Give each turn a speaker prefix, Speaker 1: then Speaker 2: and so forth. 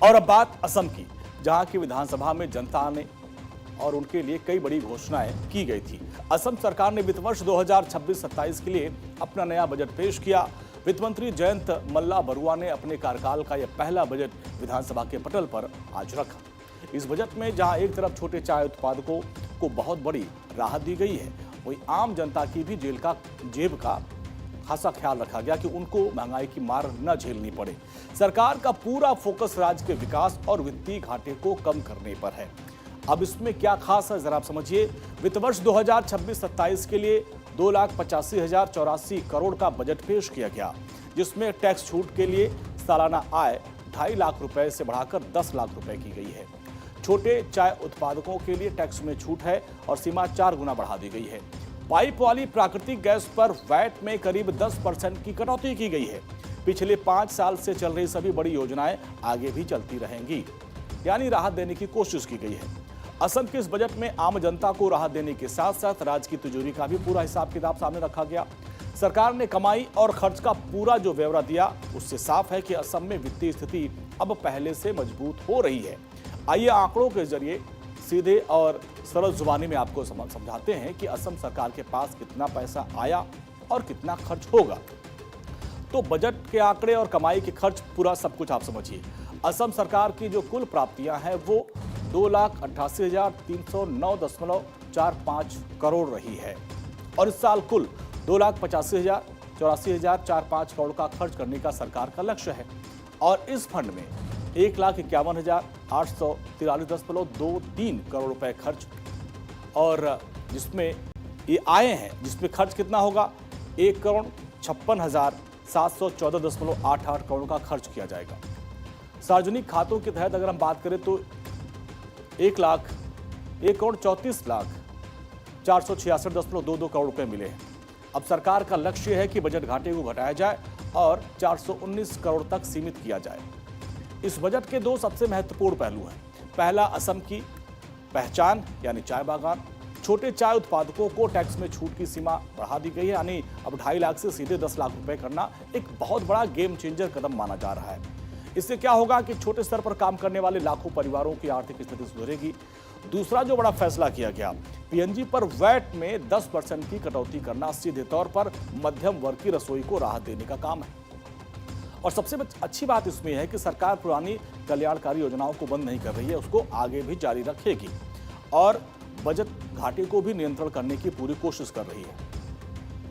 Speaker 1: और अब बात असम की, जहां की विधानसभा में जनता ने और उनके लिए कई बड़ी घोषणाएं की गई थी। असम सरकार ने वित्त वर्ष 2026-27 के लिए अपना नया बजट पेश किया। वित्त मंत्री जयंत मल्ला बरुआ ने अपने कार्यकाल का यह पहला बजट विधानसभा के पटल पर आज रखा। इस बजट में जहां एक तरफ छोटे चाय उत्पादकों को बहुत बड़ी राहत दी गई है, वहीं आम जनता की भी जेब का खासा ख्याल रखा गया कि उनको महंगाई की मार न झेलनी पड़े। सरकार का पूरा फोकस राज्य के विकास और वित्तीय घाटे को कम करने पर है। अब इसमें क्या खास है, जरा आप समझिए। वित्त वर्ष 2026-27 के लिए 2,85,084 करोड़ का बजट पेश किया गया, जिसमें टैक्स छूट के लिए सालाना आय 2.5 लाख रुपए से बढ़ाकर 10 लाख रुपए की गई है। छोटे चाय उत्पादकों के लिए टैक्स में छूट है और सीमा 4 गुना बढ़ा दी गई है। पाइप वाली प्राकृतिक गैस पर वैट में करीब 10% की कटौती की गई है। पिछले 5 साल से चल रही सभी बड़ी योजनाएं आगे भी चलती रहेंगी, यानी राहत देने की कोशिश की गई है। असम के इस बजट में आम जनता को राहत देने के साथ साथ राज्य की तिजोरी का भी पूरा हिसाब किताब सामने रखा गया। सरकार ने कमाई और खर्च का पूरा जो ब्यौरा दिया, उससे साफ है कि असम में वित्तीय स्थिति अब पहले से मजबूत हो रही है। आइए आंकड़ों के जरिए सीधे और सरल जुबानी में आपको समझाते हैं कि असम सरकार के पास कितना पैसा आया और कितना खर्च होगा। तो बजट के आंकड़े और कमाई के खर्च पूरा सब कुछ आप समझिए। असम सरकार की जो कुल प्राप्तियां हैं वो 2,88,309.45 करोड़ रही है और इस साल कुल 2,85,084.45 करोड़ का खर्च करने का सरकार का लक्ष्य है। और इस फंड में 1,51,843.23 करोड़ रुपए खर्च और जिसमें ये आए हैं, जिसमें खर्च कितना होगा, 1,56,714.88 करोड़ का खर्च किया जाएगा। सार्वजनिक खातों के तहत अगर हम बात करें तो 1,34,466.22 करोड़ रुपए मिले हैं। अब सरकार का लक्ष्य है कि बजट घाटे को घटाया जाए और 419 करोड़ तक सीमित किया जाए। इस बजट के 2 सबसे महत्वपूर्ण पहलू हैं। पहला, असम की पहचान यानी चाय बागान। छोटे चाय उत्पादकों को टैक्स में छूट की सीमा बढ़ा दी गई है, यानी अब 2.5 लाख से सीधे 10 लाख रुपए करना एक बहुत बड़ा गेम चेंजर कदम माना जा रहा है। इससे क्या होगा कि छोटे स्तर पर काम करने वाले लाखों परिवारों की आर्थिक स्थिति सुधरेगी। दूसरा जो बड़ा फैसला किया गया, पीएनजी पर वैट में 10% की कटौती करना सीधे तौर पर मध्यम वर्ग की रसोई को राहत देने का काम है। और सबसे अच्छी बात इसमें है कि सरकार पुरानी कल्याणकारी योजनाओं को बंद नहीं कर रही है, उसको आगे भी जारी रखेगी और बजट घाटे को भी नियंत्रण करने की पूरी कोशिश कर रही है।